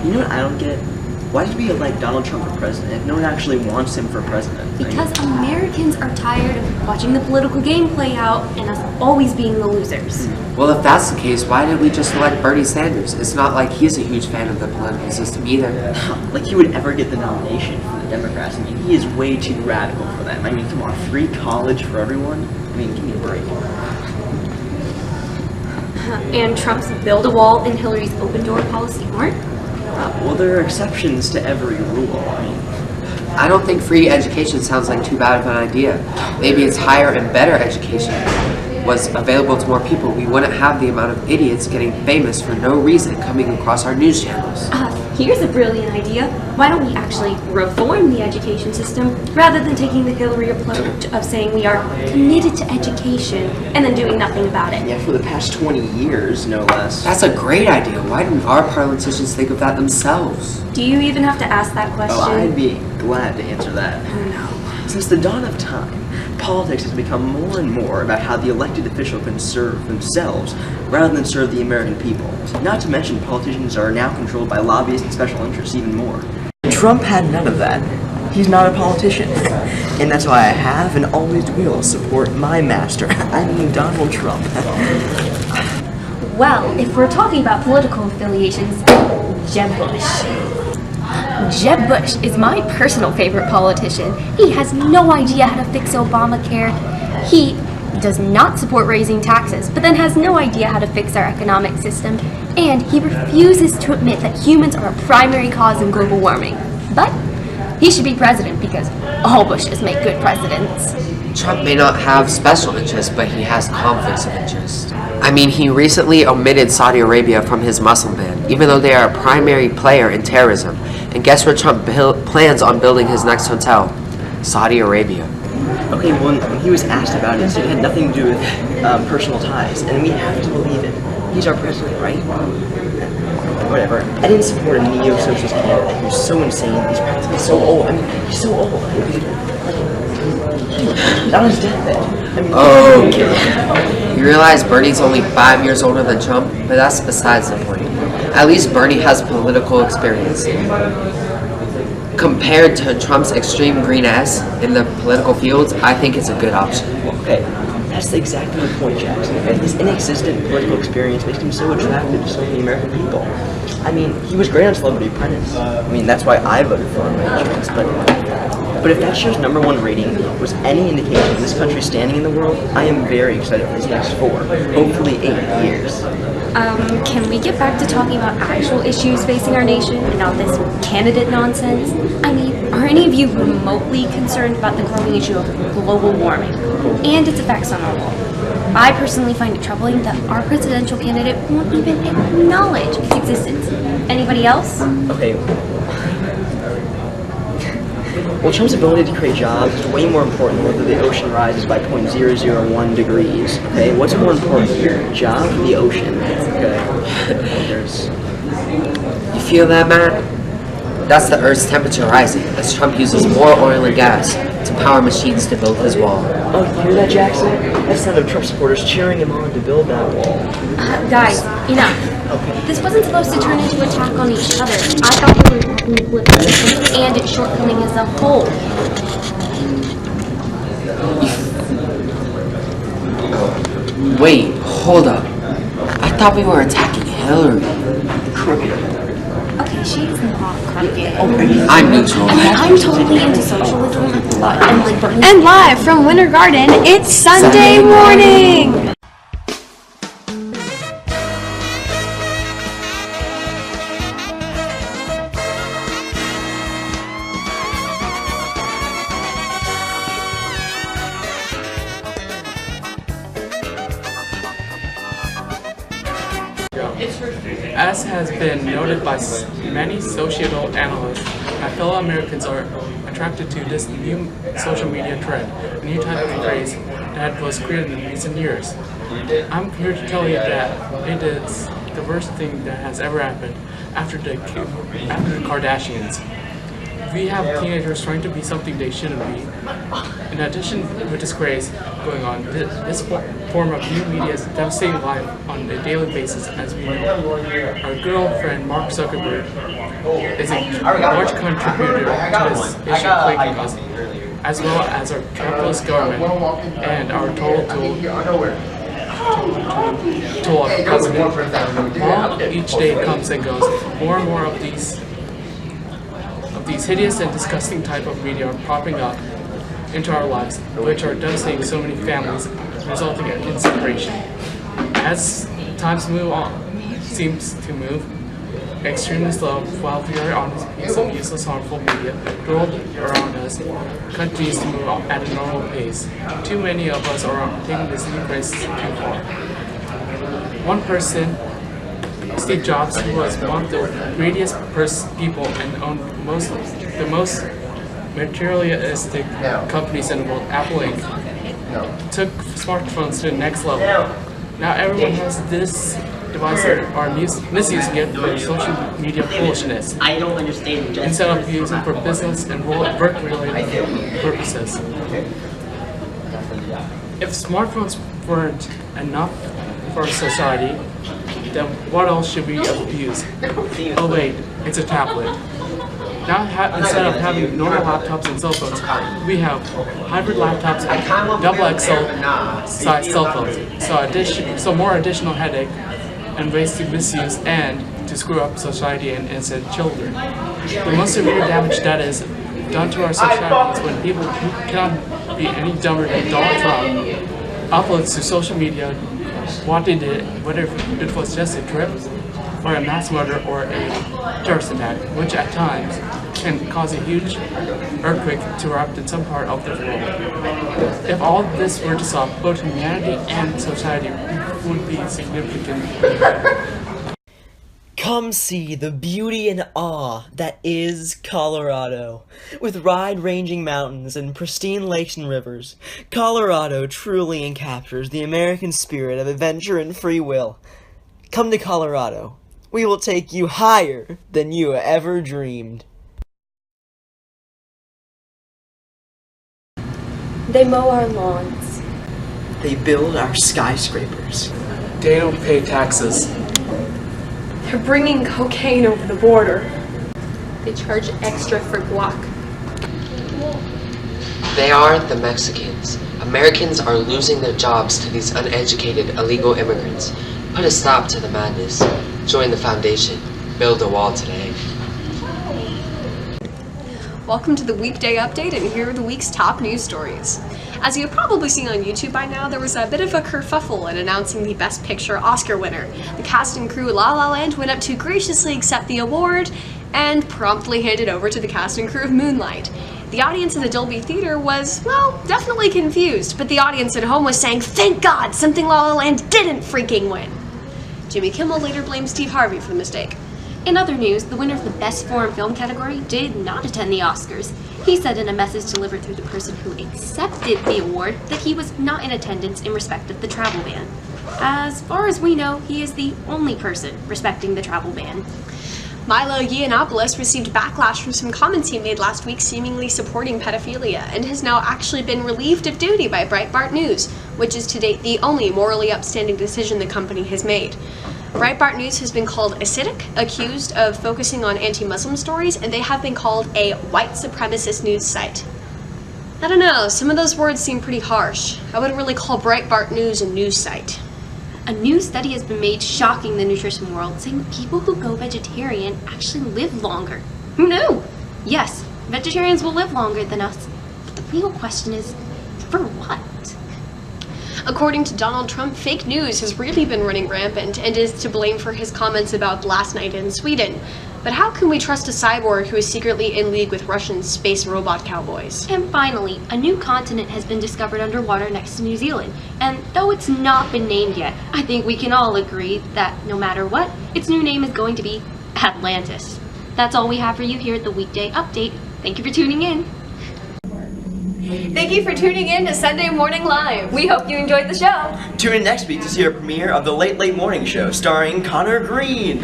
You know what I don't get? Why did we elect Donald Trump for president if no one actually wants him for president? Because Americans are tired of watching the political game play out and us always being the losers. Well, if that's the case, why did we just elect Bernie Sanders? It's not like he's a huge fan of the political system either. Like he would ever get the nomination for the Democrats. I mean, he is way too radical for them. I mean, come on, free college for everyone? I mean, give me a break. And Trump's build a wall and Hillary's open door policy aren't? Well, there are exceptions to every rule. I mean, I don't think free education sounds like too bad of an idea. Maybe it's higher and better education was available to more people. We wouldn't have the amount of idiots getting famous for no reason coming across our news channels. Here's a brilliant idea. Why don't we actually reform the education system rather than taking the Hillary approach of saying we are committed to education and then doing nothing about it? yeah, for the past 20 years, no less. That's a great idea. Why didn't our politicians think of that themselves? Do you even have to ask that question? Oh, I'd be glad to answer that. Oh, no. Since the dawn of time, politics has become more and more about how the elected official can serve themselves rather than serve the American people. Not to mention, politicians are now controlled by lobbyists and special interests even more. Trump had none of that. He's not a politician. And that's why I have and always will support my master. I mean Donald Trump. Well, if we're talking about political affiliations, Jeb Bush. Jeb Bush is my personal favorite politician. He has no idea how to fix Obamacare. He does not support raising taxes, but then has no idea how to fix our economic system. And he refuses to admit that humans are a primary cause in global warming. But he should be president because all Bushes make good presidents. Trump may not have special interests, but he has conflicts of interest. I mean, he recently omitted Saudi Arabia from his Muslim ban, even though they are a primary player in terrorism. And guess where Trump plans on building his next hotel? Saudi Arabia. Okay, well, when he was asked about it, so it had nothing to do with personal ties, and we have to believe him. He's our president, right? Whatever. I didn't support a neo-socialist candidate who's so insane, he's practically so old. I mean, he's so old. He's on his deathbed. I mean, Okay. You realize Bernie's only 5 years older than Trump? But that's besides the point. At least Bernie has political experience. Compared to Trump's extreme green ass in the political fields, I think it's a good option. Okay, that's exactly the point, Jackson. Okay? His inexistent political experience makes him so attractive to so many American people. I mean, he was great on Celebrity Apprentice. I mean, that's why I voted for him by chance. But if that show's #1 rating was any indication of this country's standing in the world, I am very excited for these next 4, hopefully 8 years. Can we get back to talking about actual issues facing our nation and not this candidate nonsense? I mean, are any of you remotely concerned about the growing issue of global warming and its effects on our world? I personally find it troubling that our presidential candidate won't even acknowledge its existence. Anybody else? Okay. Well, Trump's ability to create jobs is way more important than whether the ocean rises by 0.001 degrees. Okay, what's more important here, jobs or the ocean? Okay. You feel that, Matt? That's the Earth's temperature rising as Trump uses more oil and gas to power machines to build his wall. Oh, you hear that, Jackson? That's the sound of Trump supporters cheering him on to build that wall. Guys, enough. Okay. This wasn't supposed to turn into an attack on each other. I thought we were attacking the political system and its shortcoming as a whole. Wait, hold up. I thought we were attacking Hillary. Crooked. Okay, she's not crooked. I'm neutral. I'm totally into socialism and liberty. And live from Winter Garden, it's Sunday morning! As has been noted by many societal analysts, my fellow Americans are attracted to this new social media trend, a new type of craze that was created in recent years. I'm here to tell you that it is the worst thing that has ever happened after the Kardashians. We have teenagers trying to be something they shouldn't be. In addition to disgrace going on, this form of new media is devastating life on a daily basis, as we know. Our good old friend Mark Zuckerberg is a large contributor to this issue plaguing us, as well as our capitalist government and our total tool of president. While each day comes and goes, more and more of these hideous and disgusting type of media are popping up into our lives, which are devastating so many families, resulting in separation. As times move on, seems to move extremely slow, while we are on a piece of useless, harmful media, the world around us continues to move at a normal pace. Too many of us are taking this new crisis too far. One person, Steve Jobs, who was one of the greatest people and owned the most materialistic companies in the world, Apple Inc., took smartphones to the next level. Now everyone has this device that are misusing it for social media foolishness. I don't understand. Instead of using it for business and work-related purposes. If smartphones weren't enough for society, then what else should we use? Oh wait, it's a tablet. Now instead of having normal laptops and cell phones, we have hybrid laptops and double XL size cell phones. So more additional headache and ways to misuse and to screw up society and innocent children. The most severe damage that is done to our society is when people who cannot be any dumber than Donald Trump uploads to social media what they did, whether it was just a trip or a mass murder or a terrorist attack, which at times can cause a huge earthquake to erupt in some part of the world. If all this were to stop, both humanity and society would be significantly better. Come see the beauty and awe that is Colorado. With wide-ranging mountains and pristine lakes and rivers, Colorado truly encaptures the American spirit of adventure and free will. Come to Colorado. We will take you higher than you ever dreamed. They mow our lawns. They build our skyscrapers. They don't pay taxes. They're bringing cocaine over the border. They charge extra for guac. They are the Mexicans. Americans are losing their jobs to these uneducated illegal immigrants. Put a stop to the madness. Join the foundation. Build a wall today. Welcome to the weekday update, and here are the week's top news stories. As you've probably seen on YouTube by now, there was a bit of a kerfuffle in announcing the Best Picture Oscar winner. The cast and crew La La Land went up to graciously accept the award and promptly handed over to the cast and crew of Moonlight. The audience in the Dolby Theater was, well, definitely confused, but the audience at home was saying, "Thank God, something La La Land didn't freaking win." Jimmy Kimmel later blamed Steve Harvey for the mistake. In other news, the winner of the Best Foreign Film category did not attend the Oscars. He said in a message delivered through the person who accepted the award that he was not in attendance in respect of the travel ban. As far as we know, he is the only person respecting the travel ban. Milo Yiannopoulos received backlash from some comments he made last week seemingly supporting pedophilia, and has now actually been relieved of duty by Breitbart News, which is to date the only morally upstanding decision the company has made. Breitbart News has been called acidic, accused of focusing on anti-Muslim stories, and they have been called a white supremacist news site. I don't know, some of those words seem pretty harsh. I wouldn't really call Breitbart News a news site. A new study has been made shocking the nutrition world, saying that people who go vegetarian actually live longer. Who knew? Yes, vegetarians will live longer than us. But the real question is, for what? According to Donald Trump, fake news has really been running rampant and is to blame for his comments about last night in Sweden. But how can we trust a cyborg who is secretly in league with Russian space robot cowboys? And finally, a new continent has been discovered underwater next to New Zealand. And though it's not been named yet, I think we can all agree that no matter what, its new name is going to be Atlantis. That's all we have for you here at the Weekday Update. Thank you for tuning in. Thank you for tuning in to Sunday Morning Live. We hope you enjoyed the show. Tune in next week to see our premiere of the Late Late Morning Show starring Connor Green.